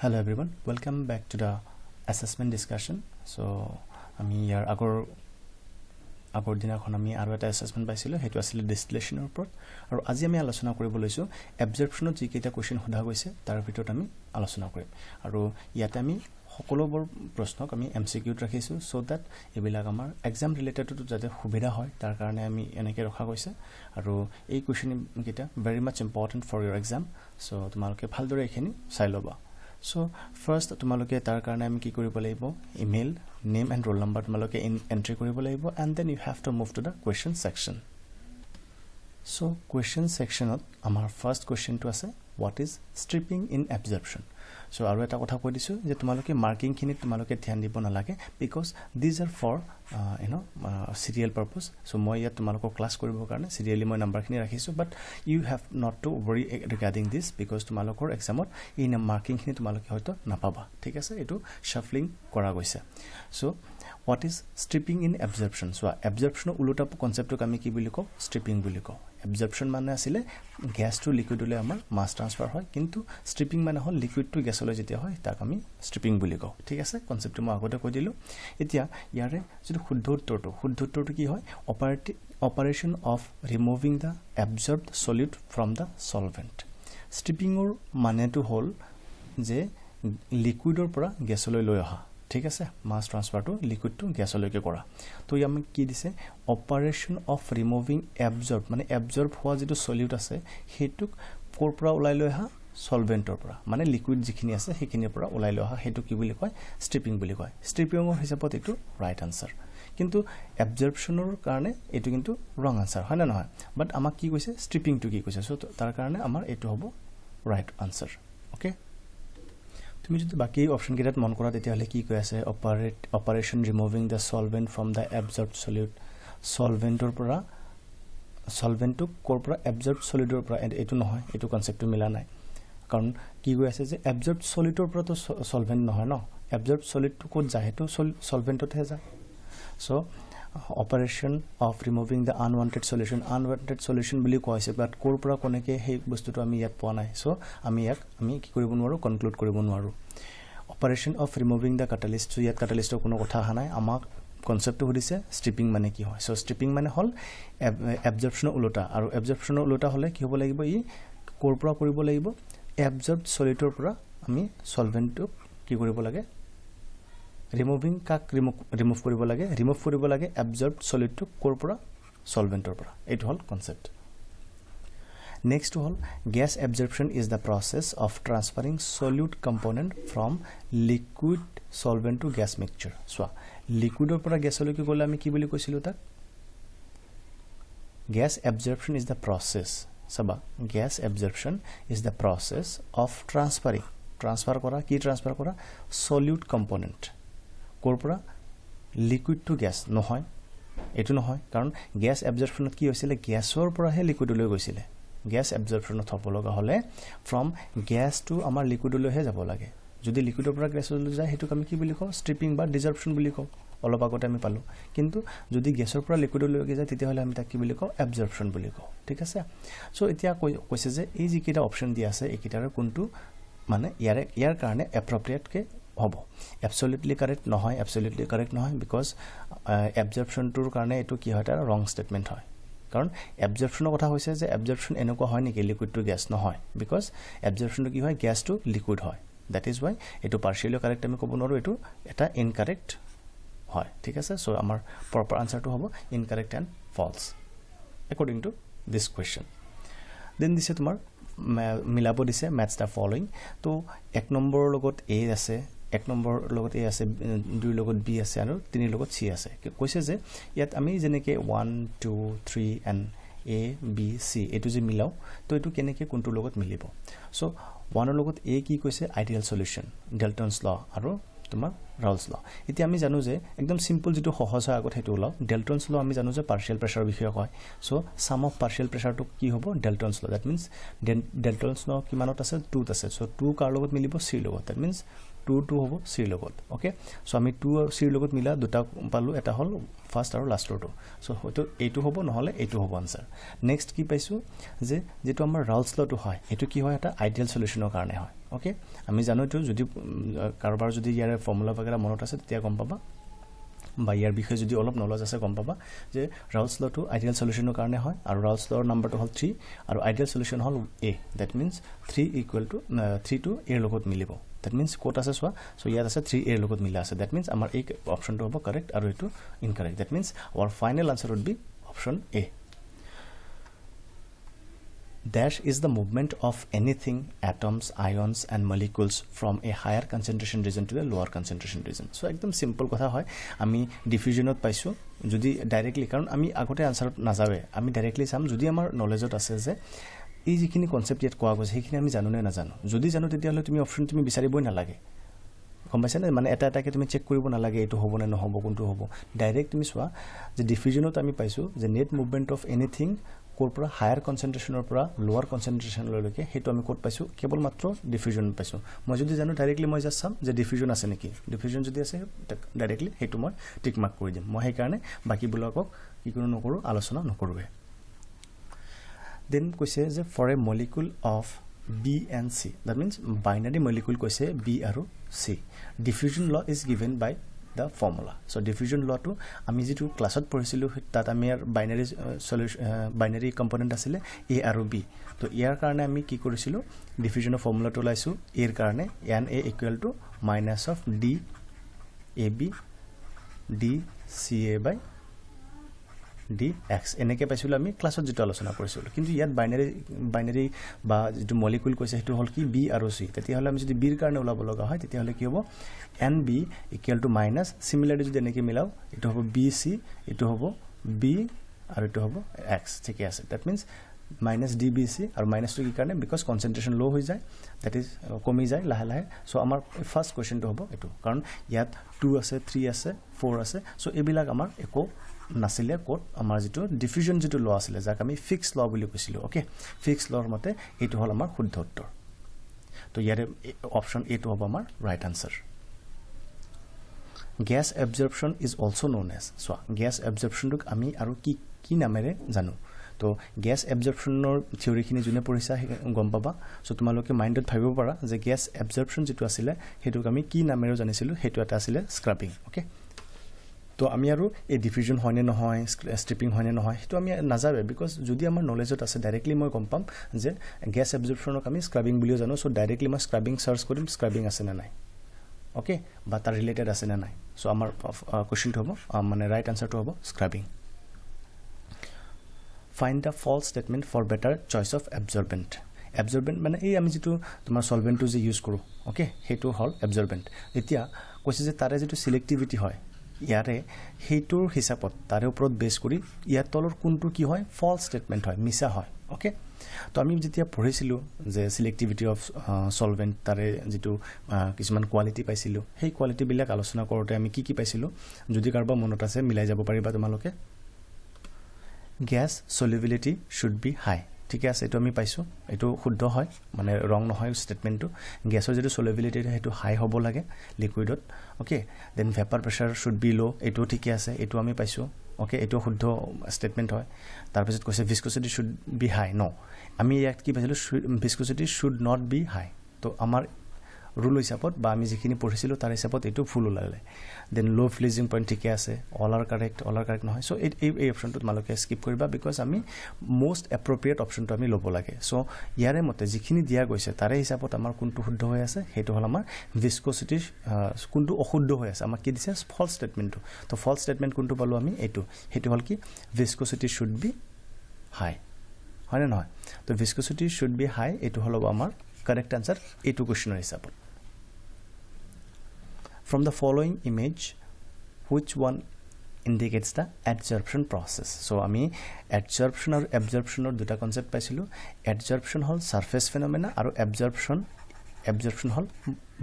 Hello everyone, welcome back to the assessment discussion. So আমি ইয়াৰ আগৰ দিনাখন আমি আৰু এটা assessment পাইছিলো হেতু আছিল distillation ওপৰত আৰু আজি আমি আলোচনা কৰিব লৈছো absorptionত যি কেইটা কোৱেশ্চন সোধা গৈছে তাৰ ভিতৰত আমি আলোচনা কৰিম আৰু ইয়াতে আমি সকলোবোৰ প্ৰশ্নক আমি MCQ ত ৰাখিছো so that এবিলাক আমাৰ exam related to যাতে সুবিধা হয় তাৰ কাৰণে আমি এনেকৈ ৰখা গৈছে আৰু এই কোৱেশ্চন কেইটা very much important for your exam so তোমালোকে ভালদৰে এখিনি চাই লবা So first তোমালোকে তাৰ কাৰণে আমি কি কৰিব লাগিব email name and roll number তোমালোকে entry কৰিব লাগিব and then you have to move to the question section So question section ত আমাৰ first question to আছে what is stripping in absorption So আৰু এটা কথা কৈ দিছো যে তোমালোকে মাৰ্কিং খিনি তোমালোকে ধ্যান দিব নালাগে because these are for serial purpose so মই ইয়াত তোমালোকক ক্লাস কৰিবৰ কাৰণে serially মই নাম্বাৰ খিনি ৰাখিছো but you have not to worry regarding this because তোমালোকৰ এক্সামত এই মাৰ্কিং খিনি তোমালোকে হয়তো নাপাবা ঠিক আছে এটো shuffling কৰা গৈছে so what is stripping in absorption so absorption উলোটা কনসেপ্টক আমি কি বুলি কও stripping বুলি কও absorption মানে আছিল গ্যাস টু লিকুইড লৈ আমাৰ মাস ট্ৰান্সফাৰ হয় কিন্তু ষ্ট্ৰিপিং মানে হল লিকুইড টু গ্যাসলৈ যেতিয়া হয় তাক আমি ষ্ট্ৰিপিং বুলি কও ঠিক আছে কনসেপ্টটো মই আগতে কৈ দিলো এতিয়া ইয়াৰে যেটো শুদ্ধ উত্তৰটো কি হয় operation of removing the absorbed solid from the solvent ষ্ট্ৰিপিংৰ মানেটো হল যে লিকুইডৰ পৰা গ্যাসলৈ লৈ অহা ঠিক আছে মাস ট্ৰান্সফাৰটো লিকুইড টু গ্যাসলৈকে কৰা তো আমি কি দিছে অপাৰেশন অফ ৰিমুভিং এবজৰ্ব মানে এবজৰ্ব হোৱা যেটো সলিড আছে হেতুক কোৰ পৰা ওলাই লৈ অহা সলভেন্টৰ পৰা মানে লিকুইড যিখিনি আছে হেখিনিৰ পৰা ওলাই লৈ অহা হেতু কি বুলি কয় ষ্ট্ৰিপিং বুলি কয় ষ্ট্ৰিপিংৰ হিচাপত এটো ৰাইট আনসাৰ কিন্তু এবজৰ্পচনৰ কাৰণে এটো কিন্তু ৰং আনসাৰ হয় না নহয় বাট আমাক কি কৈছে ষ্ট্ৰিপিং টু কি কৈছে সো তাৰ কাৰণে আমাৰ এটো হ'ব ৰাইট আনসাৰ ওকে তুমি যদি বাকি অপশন কেইটাত মন কৰা তেতিয়া হলে কি কৈ আছে operation removing the solvent from the absorbed solid সলভেন্টৰ পৰা সলভেন্টটো কোৰ পৰা এবজৰ্বড সলিডৰ পৰা এটো নহয় এটো কনসেপ্টটো মিলা নাই কাৰণ কি কৈ আছে যে এবজৰ্বড সলিডৰ পৰা তো সলভেন্ট নহয় ন এবজৰ্বড সলিডটো কোত যায় হেতু সলভেন্টতহে যায় so operation of removing the unwanted solution বুলি কৈছে বাট কোৰ পৰা কোনেকে সেই বস্তুটো আমি ইয়াত পোৱা নাই সো আমি কি কৰিব নোৱাৰো কনক্লুড কৰিব নোৱাৰো operation of removing the catalyst ইয়াত catalystৰ কোনো কথা আহা নাই আমাক কনসেপ্টটো হদিছে ষ্ট্ৰিপিং মানে কি হয় সো ষ্ট্ৰিপিং মানে হল এবজৰ্পচনৰ উলটা আৰু এবজৰ্পচনৰ উলটা হলে কি হ'ব লাগিব ই কোৰ পৰা কৰিব লাগিব এবজৰ্বড সলিডৰ পৰা আমি সলভেন্টটো কি কৰিব লাগে ৰিমুভিং কাক ৰিমুভ কৰিব লাগে এবজৰ্বড সলিড টু কোৰ পৰা সলভেন্টৰ পৰা এটো হল কনসেপ্ট নেক্সট হল gas absorption is the process of transferring solid component from liquid solvent to gas mixture so লিকুইডৰ পৰা গ্যাসলৈকে গলে আমি কি বুলি কৈছিলো তাক gas absorption is the process সবা gas absorption is the process of transfer কৰা সলিড কম্পোনেন্ট কোৰ পৰা লিকুইড টু গ্যাস নহয় এটো নহয় কাৰণ গ্যাস এবজৰ্পচনত কি হৈছিল গ্যাসৰ পৰাহে লিকুইডলৈ গৈছিল গ্যাস এবজৰ্পচনত হ'ব লগা হলে ফ্ৰম গ্যাস টু আমাৰ লিকুইডলৈহে যাব লাগে যদি লিকুইডৰ পৰা গ্যাসলৈ যায় হেতু আমি কি বুলি কওঁ ষ্ট্ৰিপিং বা ডিজৰ্পচন বুলি কওঁ অলপ আগতে আমি পালো কিন্তু যদি গ্যাসৰ পৰা লিকুইডলৈ যায় তেতিয়া হলে আমি তাক কি বুলি কওঁ এবজৰ্পচন বুলি কওঁ ঠিক আছে সো এতিয়া কৈছে যে এই যি কিটা অপচন দিয়া আছে একিটাৰ কোনটো মানে ইয়াৰ কাৰণে এপ্ৰোপ্ৰিয়েট কে হ'ব absolutely correct নহয় because absorption tour কাৰণে এটো কি হয় এটা wrong statement হয় কাৰণ absorptionৰ কথা হৈছে যে absorption এনেকুৱা হয় নেকি liquid to gas নহয় because absorption কি হয় gas to liquid হয় that is why এটো partially correct আমি ক'ব নোৱাৰো এটো এটা incorrect হয় ঠিক আছে so আমাৰ proper answer টো হ'ব incorrect and false according to this question then দিছে তোমাৰ মিলাব দিছে match the following তো 1 নম্বৰৰ লগত a আছে 1 নম্বৰ লগত a আছে 2 লগত b আছে আৰু 3 লগত c আছে কৈছে যে ইয়াত আমি যেনেকে 1 2 3 and a b c এটো যে মিলাও তো এটো কেনেকে কোনটো লগত মিলিব সো 1 ৰ লগত a কি কৈছে আইডিয়াল সলিউশন ডেল্টনস ল আৰু তোমাৰ ৰাউলস ল এতিয়া আমি জানো যে একদম সিম্পল যেটো সহজ হয় আগত হেতু ল ডেল্টনস ল আমি জানো যে পার্শিয়াল প্ৰেসাৰ বিষয়ে কয় সো সাম অফ পাৰ্শিয়াল প্ৰেসাৰটো কি হ'ব ডেল্টনস ল দ্যাট মিন্স ডেল্টনস ল কিমানত আছে 2 ত আছে সো 2 কাৰ লগত মিলিব c লগত দ্যাট মিন্স 2 2 হ'ব c লগত ওকে সো আমি 2 আৰু c লগত মিলা দুটা পালো এটা হল ফাৰ্স্ট আৰু লাস্টৰটো সো হয়তো এইটো হ'ব নহলে এইটো হ'ব আনসাৰ নেক্সট কি পাইছো যে যেটো আমাৰ ৰালছ লটো হয় এটো কি হয় এটা আইডিয়াল সলিউশনৰ কাৰণে হয় ওকে আমি জানো এটো যদি কাৰোবাৰ যদি ইয়াৰ ফৰ্মুলা বগেৰা মনত আছে তেতিয়া গম পাবা বা ইয়াৰ বিষয়ে যদি অলপ নলেজ আছে গম পাবা যে ৰালছ লটো আইডিয়াল সলিউশনৰ কাৰণে হয় আৰু ৰালছ লৰ নাম্বাৰটো হল 3 আৰু ideal solution hall a that means 3 equal to 3 to a লগত মিলিব that means কোট আছে সোয়া so ইয়াত আছে 3 a লগত মিলা আছে that means আমাৰ এই অপশনটো হ'ব কাৰেক্ট আৰু এটো incorrect that means our final answer would be option a dash is the movement of anything atoms ions and molecules from a higher concentration region to a lower concentration region so একদম simple কথা হয় আমি ডিফিউজনত পাইছো যদি directly কাৰণ আমি আগতে আনসাৰত নাযাবে আমি ডাইৰেক্টলি চাম যদি আমাৰ নলেজত আছে যে এই যিখিনি কনসেপ্ট ইয়াত কোৱা গৈছে সেইখিনি আমি জানো নে নাজানো যদি জানো তেতিয়া হলে তুমি অপচন তুমি বিচাৰিবই নালাগে গম পাইছা না মানে এটা এটাকে তুমি চেক কৰিব নালাগে এটো হ'ব নে নহব কোনটো হ'ব ডাইৰেক্ট তুমি চোৱা যে ডিফিউজনত আমি পাইছো যে নেট মুভমেন্ট অফ এনিথিং কোৰ পৰা হায়াৰ কনসেন্ট্ৰেচনৰ পৰা লোৱাৰ কনসেন্ট্ৰেচনলৈকে হেতু আমি কোড পাইছো কেৱল মাত্ৰ ডিফিউজন পাইছো মই যদি জানো ডাইৰেক্টলি মই জাস্ট চাম যে ডিফিউজন আছে নেকি ডিফিউজন যদি আছে ডাইৰেক্টলি হেতু মই টিক মাৰ্ক কৰি দিম মই সেই কাৰণে বাকি ব্লকক কি কোনো নকৰো আলোচনা নকৰোৱে then কৈছে যে for a molecule of B and C that means binary molecule কৈছে B আৰু C diffusion law is given by the formula so diffusion law to আমি যেটো ক্লাছত পঢ়িছিলো তাত আমি বাইনাৰি সলিউশন বাইনাৰি কম্পোনেন্ট আছিল A আৰু B তো ইয়াৰ কাৰণে আমি কি কৰিছিলো ডিফিউজনৰ ফৰ্মুলা টো লাইছো A এৰ কাৰণে Na equal to minus of D AB D CA by dx এনেকে পাইছিল আমি ক্লাছত যেটো আলোচনা কৰিছিল কিন্তু ইয়াত বাইনাৰি বা যেটো মলিকিউল কৈছে হেতু হল কি b আৰু c তেতিয়া হলে আমি যদি b এৰ কাৰণে ওলাব লগা হয় তেতিয়া হলে কি হ'ব nb = মাইনাস সিমিলারলি যদি এনেকে মিলাও এটো হ'ব bc এটো হ'ব b আৰু এটো হ'ব x ঠিক আছে দ্যাট মিন্স minus dbc আৰু মাইনাস টু কি কাৰণে বিকজ কনসেন্ট্ৰেচন লো হৈ যায় দ্যাট ইজ কমি যায় লাহে লাহে সো আমাৰ ফাৰ্স্ট কোৱেশ্চনটো হ'ব এটো কাৰণ ইয়াত 2 আছে 3 আছে 4 আছে সো এবিলাক আমাৰ একো নাছিলে কোড আমাৰ যেটো ডিফিউজন যেটো ল আছিল যাক আমি ফিক্স ল বুলি কৈছিলো ওকে ফিক্স লৰ মতে এটো হল আমাৰ শুদ্ধ উত্তৰ তো ইয়াৰে অপশন এ টো হ'ব আমাৰ right answer gas absorption is also known as so gas অ্যাবজৰ্পশনক আমি আৰু কি নামেৰে জানো তো গ্যাস অ্যাবজৰ্পশনৰ থিওৰিখিনি জুনে পঢ়িছা গম পাবা সো তোমালোকে মাইন্ডত ভাবিব পাৰা যে গ্যাস অ্যাবজৰ্পশন যেটো আছিল হেতুক আমি কি নামেৰে জানিছিলো হেতু এটা আছিল স্ক্ৰাবিং ওকে তো আমি আৰু এই ডিফিউজন হয়নে নহয় স্ট্ৰিপিং হয়নে নহয় হেতু আমি নাযাবে বিকজ যদি আমাৰ নলেজত আছে ডাইৰেক্টলি মই গম পাম যে গ্যাস অ্যাবজৰ্পশনক আমি স্ক্ৰাবিং বুলিও জানো সো ডাইৰেক্টলি মই স্ক্ৰাবিং সাৰ্চ কৰিম স্ক্ৰাবিং আছে না নাই ওকে বা তাৰ ৰিলেটেড আছে না নাই সো আমাৰ কোৱেশ্চনটো হ'ব মানে ৰাইট আনসাৰটো হ'ব scrubbing find the false statement for better choice of absorbent মানে এই আমি যেটো তোমাৰ সলভেন্টটো যে ইউজ কৰো ওকে হেতু হল absorbent এতিয়া কৈছে যে তাৰে যেটো সিলেক্টিভিটি হয় ইয়াৰে হেতুৰ হিচাপত তাৰে ওপৰত বেস কৰি ইয়াৰ তলৰ কোনটো কি হয় ফলস স্টেটমেন্ট হয় মিছা হয় ওকে তো আমি যেতিয়া পঢ়িছিলো যে সিলেক্টিভিটি অফ সলভেন্ট তাৰে যেটো কিছুমান কোৱালিটি পাইছিলো সেই কোৱালিটি বিলাক আলোচনা কৰোতে আমি কি পাইছিলো যদি কাৰবা মনত আছে মিলাই যাব পাৰিবা তোমালোকে gas solubility should be high ঠিক আছে এটো আমি পাইছো এটো শুদ্ধ হয় মানে ৰং নহয় স্টেটমেন্টটো গ্যাসৰ যেটো solubility হেতু হাই হ'ব লাগে লিকুইডত okay then vapour pressure should be low এটো ঠিক আছে এটো আমি পাইছো ওকে এটো শুদ্ধ স্টেটমেন্ট হয় তাৰ পিছত কৈছে viscosity should be high no আমি ইয়াত কি পাইছিলো viscosity should not be high তো আমাৰ rule হিচাপত বা আমি যিখিনি পঢ়িছিলো তাৰ হিচাপত এটো ফুল ওলালে দেন লো ফ্লিজিং পয়েন্ট ঠিক আছে অল আৰ কাৰেক্ট নহয় সো এই অপশনটো তোমালোকে স্কিপ কৰিবা বিকজ আমি মোস্ট এপ্ৰোপ্ৰিয়েট অপশনটো আমি লব লাগে সো ইয়াৰে মতে যিখিনি দিয়া গৈছে তাৰে হিচাপত আমাৰ কোনটো শুদ্ধ হৈ আছে হেতু হল আমাৰ ভিস্কোসিটি কোনটো অশুদ্ধ হৈ আছে আমাক কি দিছে ফলস স্টেটমেন্টটো তো ফলস স্টেটমেন্ট কোনটো পালো আমি এটো হেতু হল কি ভিস্কোসিটি শুড বি হাই হয় না নহয় তো ভিস্কোসিটি শুড বি হাই এটো হল আমাৰ correct answer এটো কোৱেশ্চনৰ হিচাপত from the following image which one indicates the adsorption process so ami adsorption or absorption or duta concept paisilu adsorption hol surface phenomena aru absorption hol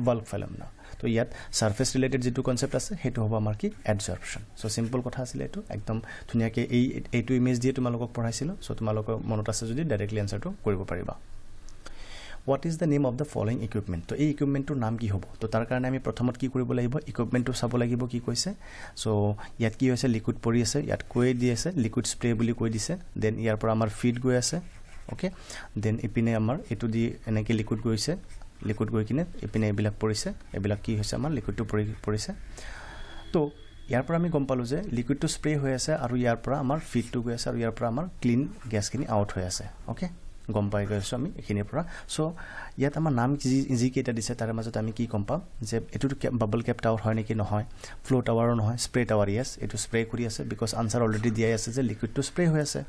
bulk phenomena to yat surface related jetu concept ase hetu hoba amar ki adsorption so simple kotha asile etu ekdom thuniya ke ei tu image diye tumalokok porhaisilo so tumalok monot ase jodi directly answer to koribo pariba what is the name of the following equipment তো এই ইকুইপমেণ্টটোৰ নাম কি হ'ব তো তাৰ কাৰণে আমি প্ৰথমত কি কৰিব লাগিব ইকুইপমেণ্টটো চাব লাগিব কি কৈছে চ' ইয়াত কি হৈছে লিকুইড পৰি আছে ইয়াত কৈ দি আছে লিকুইড স্প্ৰে বুলি কৈ দিছে দেন ইয়াৰ পৰা আমাৰ ফিড গৈ আছে ওকে দেন ইপিনে আমাৰ এইটো দি এনেকৈ লিকুইড গৈছে লিকুইড গৈ কিনে ইপিনে এইবিলাক পৰিছে এইবিলাক কি হৈছে আমাৰ লিকুইডটো পৰিছে তো ইয়াৰ পৰা আমি গম পালোঁ যে লিকুইডটো স্প্ৰে হৈ আছে আৰু ইয়াৰ পৰা আমাৰ ফিডটো গৈ আছে আৰু ইয়াৰ পৰা আমাৰ ক্লিন গেছখিনি আউট হৈ আছে ওকে গম পাই গৈছোঁ আমি এইখিনিৰ পৰা চ' ইয়াত আমাৰ নাম যি কেইটা দিছে তাৰে মাজত আমি কি গম পাম যে এইটো বাবল কেপ টাৱাৰ হয় নেকি নহয় ফ্ল' টাৱাৰো নহয় স্প্ৰে টাৱাৰ য়েছ এইটো স্প্ৰে কৰি আছে বিকজ আনচাৰ অলৰেডি দিয়াই আছে যে লিকুইডটো স্প্ৰে হৈ আছে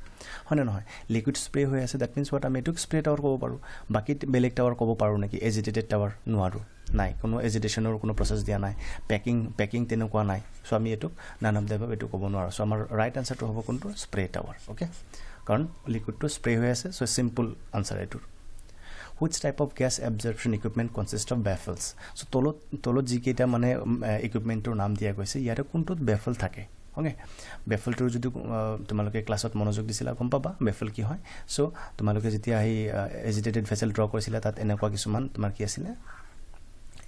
হয়নে নহয় লিকুইড স্প্ৰে হৈ আছে ডেট মিনছ হোৱাট আমি এইটোক স্প্ৰে টাৱাৰ ক'ব পাৰোঁ বাকী বেলেগ টাৱাৰ ক'ব পাৰোঁ নেকি এজিটেটেড টাৱাৰ নোৱাৰোঁ নাই কোনো এজিটেশ্যনৰ কোনো প্ৰচেছ দিয়া নাই পেকিং তেনেকুৱা নাই চ' আমি এইটোক নান অফ দ্য এবাভ এইটো ক'ব নোৱাৰোঁ চ' আমাৰ ৰাইট আনচাৰটো হ'ব কোনটো স্প্ৰে টাৱাৰ অ'কে কাৰণ লিকুইডটো স্প্ৰে হৈ আছে চ' চিম্পল আনচাৰ এইটোৰ which type of gas absorption equipment consist of baffles so' তলত যিকেইটা মানে ইকুইপমেণ্টৰ নাম দিয়া গৈছে ইয়াতে কোনটোত বেফেল থাকে অ'কে বেফেলটোৰ যদি তোমালোকে ক্লাছত মনোযোগ দিছিলা গম পাবা বেফেল কি হয় চ' তোমালোকে যেতিয়া আহি এজিটেটেড ভেছেল ড্ৰ কৰিছিলা তাত এনেকুৱা কিছুমান তোমাৰ কি আছিলে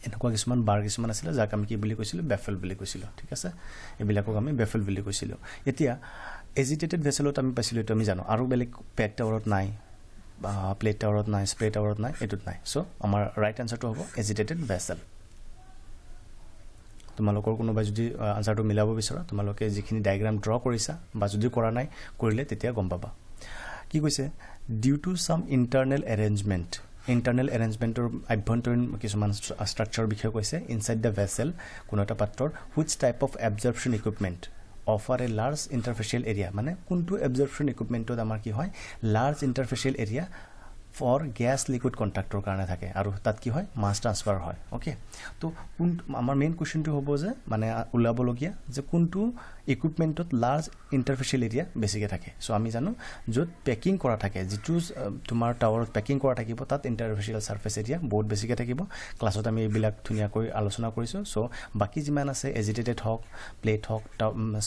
এনেকুৱা কিছুমান বাৰ কিছুমান আছিলে যাক আমি কি বুলি কৈছিলোঁ বেফেল বুলি কৈছিলোঁ ঠিক আছে এইবিলাকক আমি বেফেল বুলি কৈছিলোঁ এতিয়া এজিটেটেড ভেছেলত আমি পাইছিলোঁ এইটো আমি জানো আৰু বেলেগ পেক টাৱাৰত নাই বা প্লেট টাৱাৰত নাই স্প্ৰে টাৱাৰত নাই এইটোত নাই চ' আমাৰ ৰাইট আনচাৰটো হ'ব এজিটেটেড ভেছেল তোমালোকৰ কোনোবাই যদি আনচাৰটো মিলাব বিচৰা তোমালোকে যিখিনি ডায়েগ্ৰাম ড্ৰ কৰিছা বা যদি কৰা নাই কৰিলে তেতিয়া গম পাবা কি কৈছে ডিউ টু চাম ইণ্টাৰনেল এৰেঞ্জমেণ্টৰ আভ্যন্তৰীণ কিছুমান ষ্ট্ৰাকচাৰ বিষয়ে কৈছে ইনচাইড দ্য ভেছেল কোনো এটা পাত্ৰৰ which type of absorption equipment offer a large interfacial area মানে কোনটো এবজৰ্পশ্যন ইকুইপমেণ্টত আমাৰ কি হয় large interfacial area for gas liquid কণ্টেক্টৰ কাৰণে থাকে আৰু তাত কি হয় মাছ ট্ৰান্সফাৰ হয় অ'কে তো কোন আমাৰ মেইন কুৱেশ্যনটো হ'ব যে মানে ওলাবলগীয়া যে কোনটো ইকুইপমেণ্টত লাৰ্জ ইণ্টাৰফেচিয়েল এৰিয়া বেছিকৈ থাকে চ' আমি জানো য'ত পেকিং কৰা থাকে যিটো তোমাৰ টাৱাৰত পেকিং কৰা থাকিব তাত ইণ্টাৰফেচিয়েল ছাৰ্ফেচ এৰিয়া বহুত বেছিকৈ থাকিব ক্লাছত আমি এইবিলাক ধুনীয়াকৈ আলোচনা কৰিছোঁ চ' বাকী যিমান আছে এজিটেটেড হওক প্লেট হওক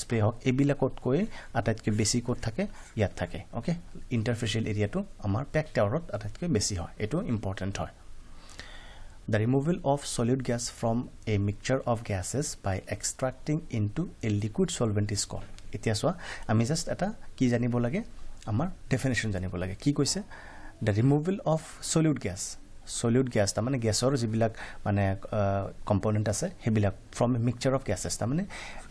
স্প্ৰে হওক এইবিলাকতকৈ আটাইতকৈ বেছি ক'ত থাকে ইয়াত থাকে অ'কে ইণ্টাৰফেচিয়েল এৰিয়াটো আমাৰ পেক টাৱাৰত আটাইতকৈ বেছি হয় এইটো ইম্পৰ্টেণ্ট হয় The removal of solid gas from a mixture of gases by extracting into a liquid solvent is called. এতিয়া চোৱা আমি জাষ্ট এটা কি জানিব লাগে আমাৰ ডেফিনেশ্যন জানিব লাগে কি কৈছে the removal of solid gas তাৰমানে গেছৰ যিবিলাক মানে কম্পনেণ্ট আছে সেইবিলাক from A mixture of gases তাৰমানে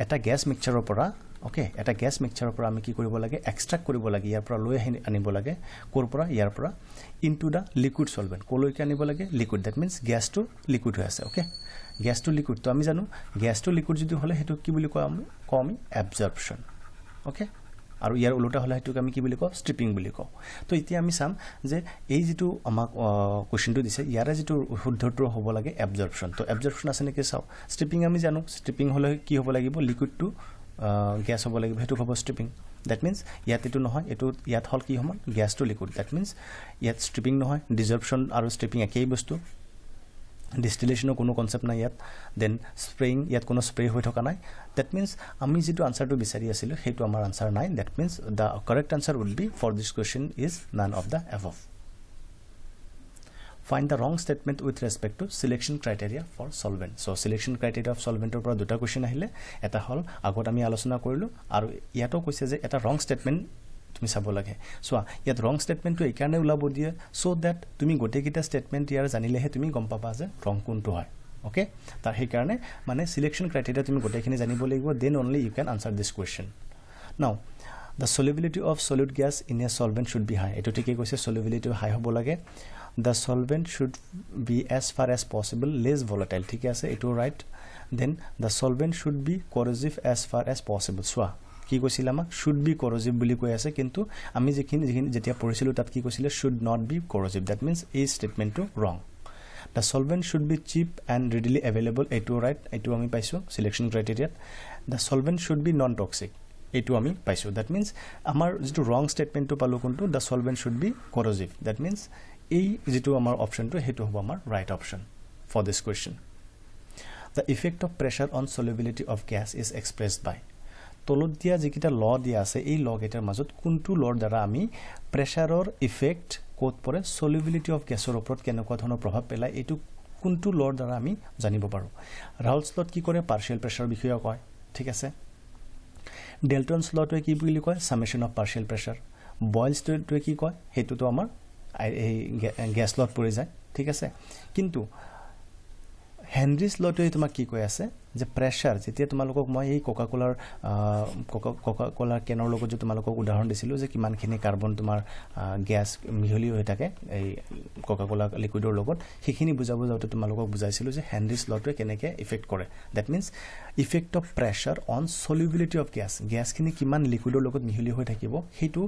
এটা গেছ মিক্সচাৰৰ পৰা অ'কে এটা গেছ মিক্সচাৰৰ পৰা আমি কি কৰিব লাগে এক্সট্ৰাক্ট কৰিব লাগে ইয়াৰ পৰা লৈ আনিব লাগে ক'ৰ পৰা ইয়াৰ পৰা ইনটু দ্য লিকুইড সলভেণ্ট ক'লৈকে আনিব লাগে লিকুইড ডেট মিনছ গেছটো লিকুইড হৈ আছে অ'কে গেছটো লিকুইড তো আমি জানো গেছটো লিকুইড যদি হ'লে সেইটো কি বুলি কওঁ আমি এবজৰ্পশ্যন অ'কে আৰু ইয়াৰ ওলোটা হ'লে সেইটোক আমি কি বুলি কওঁ ষ্ট্ৰিপিং বুলি কওঁ তো এতিয়া আমি চাম যে এই যিটো আমাক কুৱেশ্যনটো দিছে ইয়াৰে যিটো শুদ্ধটো হ'ব লাগে এবজৰ্পশ্যন তো এবজৰ্পশ্যন আছে নেকি চাওঁ ষ্ট্ৰিপিং আমি জানো ষ্ট্ৰিপিং হ'লে কি হ'ব লাগিব লিকুইডটো গেছ হ'ব লাগিব সেইটো হ'ব ষ্ট্ৰিপিং ডেট মিনছ ইয়াত এইটো নহয় এইটো ইয়াত হ'ল কি সমান গেছটো লিকুইড ডেট মিনছ ইয়াত ষ্ট্ৰিপিং নহয় ডিজৰ্পশ্যন আৰু ষ্ট্ৰিপিং একেই বস্তু ডিষ্টিলেশ্যনৰ কোনো কনচেপ্ট নাই ইয়াত দেন স্প্ৰেইং ইয়াত কোনো স্প্ৰে হৈ থকা নাই ডেট মিনছ আমি যিটো আনচাৰটো বিচাৰি আছিলোঁ সেইটো আমাৰ আনচাৰ নাই that means the correct answer would be for this question is none of the above Find the wrong statement with respect to selection criteria for solvent. So selection criteria of solvent পৰা দুটা question আহিলে এটা হ'ল আগত আমি আলোচনা কৰিলোঁ আৰু ইয়াতো কৈছে যে এটা ৰং ষ্টেটমেণ্ট তুমি চাব লাগে চোৱা ইয়াত ৰং ষ্টেটমেণ্টটো এইকাৰণে ওলাব দিয়ে চ' ডেট তুমি গোটেইকেইটা ষ্টেটমেণ্ট ইয়াৰ জানিলেহে তুমি গম পাবা যে ৰং কোনটো হয় অ'কে তাৰ সেইকাৰণে মানে চিলেকশ্যন ক্ৰাইটেৰিয়া তুমি গোটেইখিনি জানিব লাগিব then only you can answer this question now the solubility of solid gas in a solvent should be high এইটো ঠিকেই কৈছে সলিবিলিটি হাই হ'ব লাগে the solvent should be as far as possible less volatile ঠিক আছে এটো right then the solvent should be corrosive as far as possible সোয়া কি কৈছিল আমাক should be corrosive বুলি কৈ আছে কিন্তু আমি যিখিনি যেতিয়া পঢ়িছিলো তাত কি কৈছিল should not be corrosive that means এই স্টেটমেন্টটো wrong the solvent should be cheap and readily available এটো রাইট এটো আমি পাইছো selection ক্রাইটেরিয়াত the solvent should be non toxic এটো আমি পাইছো that means আমাৰ যেটো wrong স্টেটমেন্টটো পালো কোনটো the solvent should be corrosive that means এই যেটো আমাৰ অপশনটো হেতু হ'ব আমাৰ right option for this question the effect of pressure on solubility of gas is expressed by তলত দিয়া যিকিটা ল দিয়া আছে এই ল গেটাৰ মাজত কোনটো লৰ দ্বাৰা আমি প্ৰেছাৰৰ ইফেক্ট ক'ত পৰে সলিবিলিটি অফ গেছৰ ওপৰত কেনেকুৱা ধৰণৰ প্ৰভাৱ পেলায় এইটো কোনটো লৰ দ্বাৰা আমি জানিব পাৰোঁ ৰাউলছ লত কি কৰে পাৰ্শিয়েল প্ৰেছাৰ বিষয়ে কয় ঠিক আছে ডেল্টনছ লটোৱে কি বুলি কয় সামেশন অফ পাৰ্শিয়েল প্ৰেছাৰ বইলছ লটোৱে কি কয় হেতুটো আমাৰ এই গ্যাস লট পৰি যায় ঠিক আছে কিন্তু হেনৰিছ লটোৱে তোমাক কি কৈ আছে যে প্ৰেছাৰ যেতিয়া তোমালোকক মই এই কোকা কোলাৰ কেনৰ লগত যে তোমালোকক উদাহৰণ দিছিলোঁ যে কিমানখিনি কাৰ্বন তোমাৰ গ্যাস মিহলি হৈ থাকে এই কোকা কোলা লিকুইডৰ লগত সেইখিনি বুজাব যাওঁতে তোমালোকক বুজাইছিলোঁ যে হেনৰিছ লটোৱে কেনেকৈ ইফেক্ট কৰে that means effect of pressure on solubility of গ্যাসখিনি কিমান লিকুইডৰ লগত মিহলি হৈ থাকিব সেইটো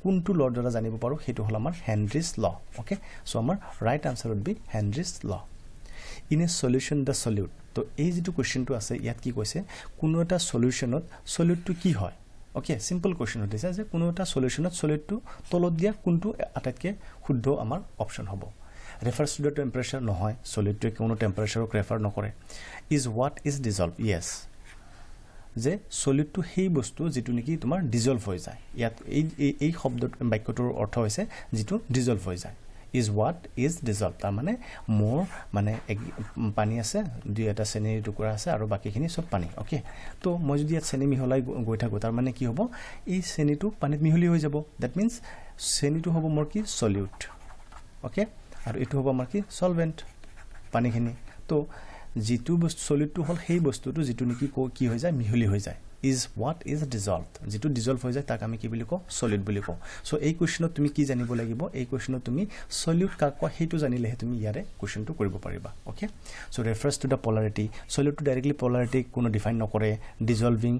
কোনটো লৰ দ্বাৰা জানিব পাৰোঁ সেইটো হ'ল আমাৰ হেনৰিছ ল ওকে সো আমাৰ ৰাইট আনসাৰ উড বি হেনৰিছ ল in a solution the solute তো এই যেটো কোৱেশ্চনটো আছে ইয়াত কি কৈছে কোনো এটা সলিউশনত সলিউটটো কি হয় ওকে সিম্পল কোৱেশ্চন দিছে যে কোনো এটা সলিউশনত সলিউটটো তলত দিয়া কোনটো আটাইতকৈ শুদ্ধ আমাৰ অপচন হ'ব ৰেফাৰ্স টু দ্য টেম্পাৰেচাৰ নহয় সলিউটটো কোনো টেম্পাৰেচাৰক ৰেফাৰ নকৰে is what is dissolved yes যে সলিউটটো সেই বস্তু যেটো নেকি তোমাৰ ডিজলভ হৈ যায় ইয়াত এই শব্দ বাক্যটোৰ অৰ্থ হৈছে যেটো ডিজলভ হৈ যায় is what is dissolved তাৰ মানে মোৰ মানে পানী আছে দুই এটা চেনিৰ টুকুৰা আছে আৰু বাকিখিনি সব পানী ওকে তো মই যদি ইয়াত চেনি মিহলাই গৈ থাকো তাৰ মানে কি হ'ব এই চেনিটো পানীত মিহলি হৈ যাব দ্যাট মিন্স চেনিটো হ'ব মোৰ কি সলিউট ওকে আৰু এটো হ'ব আমাৰ কি সলভেন্ট পানীখিনি তো যেটো বস্তু সলিউটটো হ'ল সেই বস্তুটো যেটো নেকি কি হৈ যায় মিহলি হৈ যায় is what is dissolved যেটো ডিজলভ হৈ যায় তাক আমি কি বুলি কওঁ সলিড বুলি কওঁ সো এই কোৱেশ্চনত তুমি কি জানিব লাগিব এই কোৱেশ্চনত তুমি সলিউট কাক কয় হেতু জানিলেহে তুমি ইয়াৰে কোৱেশ্চনটো কৰিব পাৰিবা okay so reference to the polarity সলিউটটো ডাইৰেক্টলি পোলাৰিটি কোনো ডিফাইন নকৰে ডিজলভিং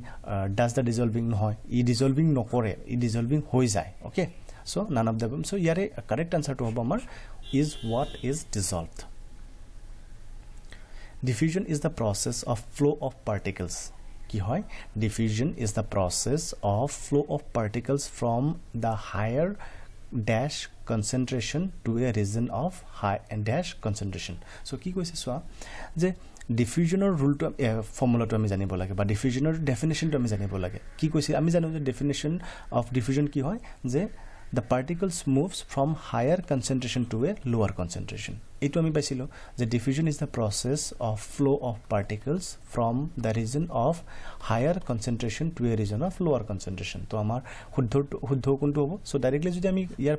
ডাজ দা ডিজলভিং নহয় ই ডিজলভিং নকৰে ই ডিজলভিং হৈ যায় okay so none of them so ইয়াৰে কাৰেক্ট আনসাৰটো হ'ব আমাৰ is what is dissolved diffusion is the process of flow of particles কি হয় diffusion is the process of flow of particles from the higher dash concentration to a region of high and dash concentration so কি কৈছে সোৱা যে diffusionৰ ৰুলটো ফৰ্মুলাটো আমি জানিব লাগে বা diffusionৰ ডেফিনিশনটো আমি জানিব লাগে কি কৈছে আমি জানো যে definition of diffusion কি হয় যে the particles moves from higher concentration to a lower concentration eto ami paisilo the diffusion is the process of flow of particles from the region of higher concentration to a region of lower concentration to amar শুদ্ধ কোনটো হ'ব so directly যদি আমি ইয়াৰ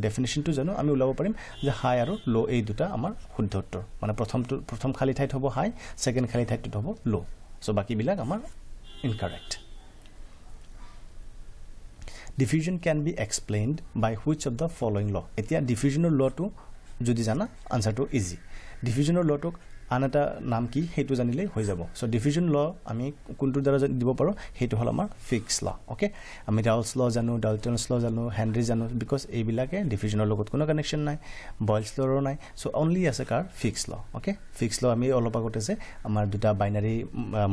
definition to জানো আমি উলাব পাৰিম যে high আৰু low এই দুটা আমাৰ শুদ্ধ উত্তৰ মানে প্ৰথম খালি ঠাইত হ'ব high second খালি ঠাইত হ'ব low so বাকি বিলাক আমাৰ incorrect diffusion can be explained by which of the following law etia diffusionor law to jodi jana answer to easy diffusionor law to anata naam ki hetu janile hoi jabo so diffusion law ami kuntu dara dibo paro hetu hol amar Fick's law okay ami Raoult's law janu Dalton's law janu Henry janu because ei bilake diffusionor logot kono connection nai Boyle's law ro nai so only as a car Fick's law okay Fick's law ami olopa gote je amar duta binary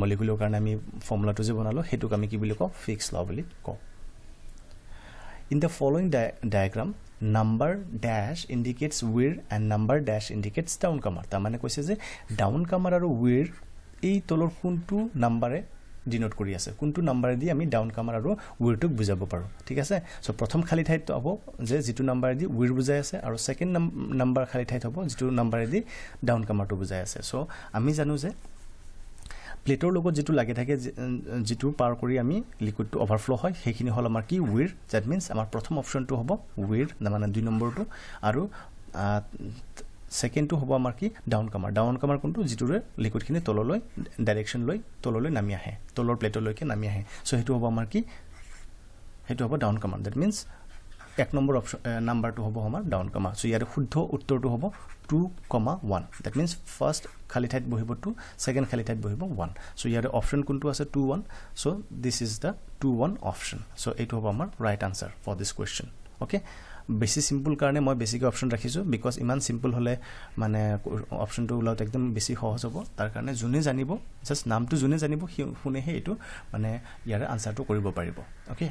molecule karone ami formula to je banalo hetu ami ki boli ko Fick's law boli ko in the following diagram number dash indicates weir and number dash indicates downcomer ta mane koise je downcomer aru weir ei tolor kuntu number e denote kori ase kuntu number di ami downcomer aru weir tuk bujabo paru thik ase so prothom khali thait to hobo je jitu number di weir bujai ase aru second number khali thait hobo jitu number di downcomer to bujai ase so ami janu je প্লেটৰ লগত যেটো লাগি থাকে যেটো পাৰ কৰি আমি লিকুইডটো ওভাৰফ্লো হয় হেখিনি হল আমাৰ কি উইৰ দ্যাট মিন্স আমাৰ প্ৰথম অপচনটো হ'ব উইৰ মানে দুই নম্বৰটো আৰু সেকেন্ডটো হ'ব আমাৰ কি ডাউন কামাৰ কোনটো যেটোৰে লিকুইডখিনি তললৈ ডাইৰেকশন লৈ তললৈ নামি আহে তলৰ প্লেটলৈকে নামি আহে সো হেতু হ'ব আমাৰ কি হেতু হ'ব ডাউন কামাৰ দ্যাট মিন্স এক নম্বৰ অপচন নাম্বাৰটো হ'ব আমাৰ ডাউন কামাৰ সো ইয়াৰ শুদ্ধ উত্তৰটো হ'ব 2,1 that means first khali thait bohibo 2 second khali thait bohibo 1 so here option kuntu ase 2,1 so this is the 2,1 option so eto hobo amar right answer for this question okay basic simple karone moi basic option rakhisu because iman simple hole mane option to ulaut ekdom beshi সহজ hobo tar karone june janibo just naam to june janibo hune he eto mane yare answer to koribo paribo okay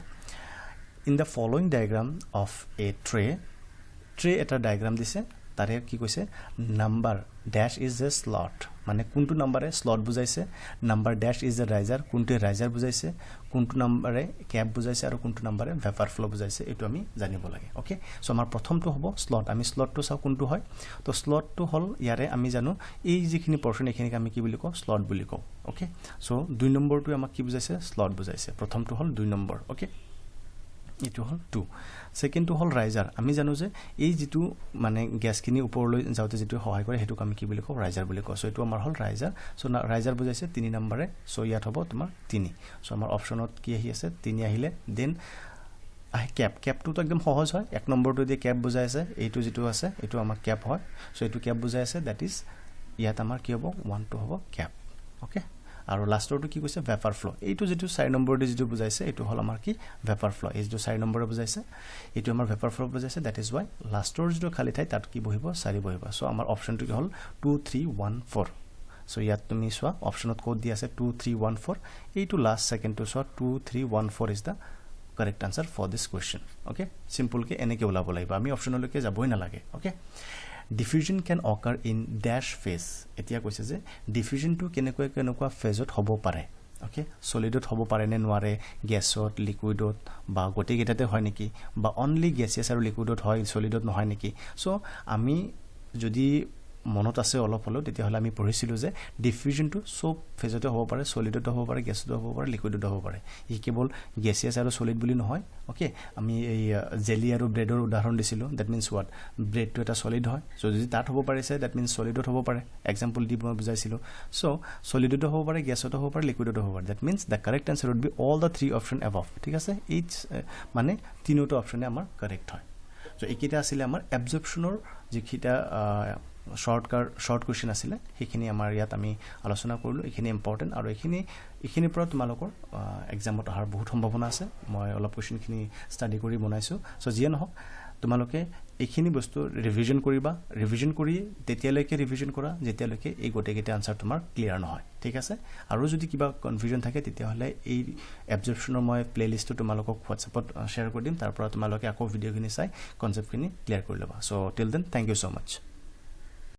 in the following diagram of a tray eta diagram dise তারে কি কইছে number dash is a slot মানে কোনটো নাম্বাৰে slot বুজাইছে, number dash is a riser, কোনটো riser বুজাইছে, কোনটো নাম্বাৰে cap বুজাইছে আৰু কোনটো নাম্বাৰে ভেপাৰ ফ্লো বুজাইছে, এইটো আমি জানিব লাগে। ওকে, সো আমাৰ প্ৰথমটো হ'ব স্লট। আমি স্লটটো চাও কোনটো হয়। তো স্লটটো হল ইয়াৰে আমি জানো এই যিখিনি পৰ্চন এইখিনিক আমি কি বুলি কওঁ, স্লট বুলি কওঁ। ওকে, সো 2 নম্বৰটো আমাক কি বুজাইছে, স্লট বুজাইছে। প্ৰথমটো হল 2 নম্বৰ। ওকে, এইটো হল 2। সেকেন্ডটো হল ৰাইজাৰ। আমি জানো যে এই যেটো মানে গ্যাসখিনি ওপৰলৈ যাওতে যেটো সহায় কৰে হেতুক আমি কি বুলি কওঁ, ৰাইজাৰ বুলি কওঁ। সো এটো আমাৰ হল ৰাইজাৰ। সো ৰাইজাৰ বুজাইছে 3 নম্বৰে। সো ইয়াত হ'ব তোমাৰ 3। সো আমাৰ অপচনত কি আহি আছে, 3 আহিলে। Then cap. ক্যাপটো তো একদম সহজ হয়। 1 নম্বৰটো দিয়ে ক্যাপ বুজাইছে, এইটো যেটো আছে এইটো আমাৰ ক্যাপ হয়। সো এইটো ক্যাপ বুজাইছে, দ্যাট ইজ ইয়াত আমাৰ কি হ'ব, 1 টো হ'ব ক্যাপ। ওকে, আৰু লাষ্টৰটো কি কৈছে, ভেপাৰ ফ্লো। এইটো যেটো 4 নম্বৰটো যেটো বুজাইছে এইটো হল আমাৰ কি, ভেপাৰ ফ্লো। এই যেটো 4 নম্বৰে বুজাইছে এইটো আমাৰ ভেপাৰ ফ্লো বুজাইছে। দ্যাট ইজ ওয়াই লাষ্টৰ যেটো খালি ঠাই তাত কি বহিব, 4 বহিব। সো আমাৰ অপচনটো কি হল 2 3 1 4। সো ইয়াত তুমি চোৱা অপচনত কোড দি আছে 2 3 1 4। এইটো লাষ্ট সেকেন্ডটো চোৱা 2 3 1 4 is the correct answer for this question. Okay, simple ke eneke ulabo laiba, ami optionoleke jaboi na lage. Okay, diffusion can occur in dash phase. Etia koise je diffusion to kenekwa phase ot hobo pare. Okay, solid ot hobo pare ne noare, gas ot, liquid ot ba goti getate hoy neki ba only gaseous aru liquid ot hoy, solid ot nohoy neki. So ami jodi মনত আছে অলপ হলো তেতিয়া হলে আমি পঢ়িছিলো যে ডিফিউজনটো সব ফেজতে হ'ব পাৰে, সলিডতে হ'ব পাৰে, গ্যাসতে হ'ব পাৰে, লিকুইডতে হ'ব পাৰে। ই কেৱল গ্যাসিয়াস আৰু সলিড বুলি নহয়। ওকে, আমি এই জেলি আৰু ব্ৰেডৰ উদাহৰণ দিছিলো। দ্যাট মিন্স হোৱাট, ব্ৰেডটো এটা সলিড হয়। সো যদি তাত হ'ব পাৰিছে দ্যাট মিন্স সলিডত হ'ব পাৰে। এক্সাম্পল দি মই বুজাইছিলো। সো সলিডতে হ'ব পাৰে, গ্যাসতে হ'ব পাৰে, লিকুইডতে হ'ব পাৰে। That means the correct answer would be all the 3 option above. ঠিক আছে, ইচ মানে তিনিটা অপশনে আমাৰ কাৰেক্ট হয়। সো এইকেইটা আছিল আমাৰ এবজৰ্পচনৰ যিকিটা শৰ্ট কুৱেশ্যন আছিলে সেইখিনি আমাৰ ইয়াত আমি আলোচনা কৰিলো। এইখিনি ইম্পৰ্টেন্ট আৰু এইখিনিৰ পৰা তোমালোকৰ এক্সামত অহাৰ বহুত সম্ভাৱনা আছে। মই অলপ কুৱেশ্যনখিনি ষ্টাডি কৰি বনাইছো। সো যিয়ে নহওক তোমালোকে এইখিনি বস্তু ৰিভিজন কৰিবা। ৰিভিজন কৰি তেতিয়ালৈকে ৰিভিজন কৰা যেতিয়ালৈকে এই গোটেইকেইটা আনসাৰ তোমাৰ ক্লিয়াৰ নহয়। ঠিক আছে, আৰু যদি কিবা কনফিউজন থাকে তেতিয়াহ'লে এই এবজৰ্পচনৰ মই প্লেলিষ্টটো তোমালোকক হোৱাটছএপত শ্বেয়াৰ কৰি দিম। তাৰ পৰা তোমালোকে আকৌ ভিডিঅ'খিনি চাই কনচেপ্টখিনি ক্লিয়াৰ কৰি ল'বা। So till then, thank you so mass.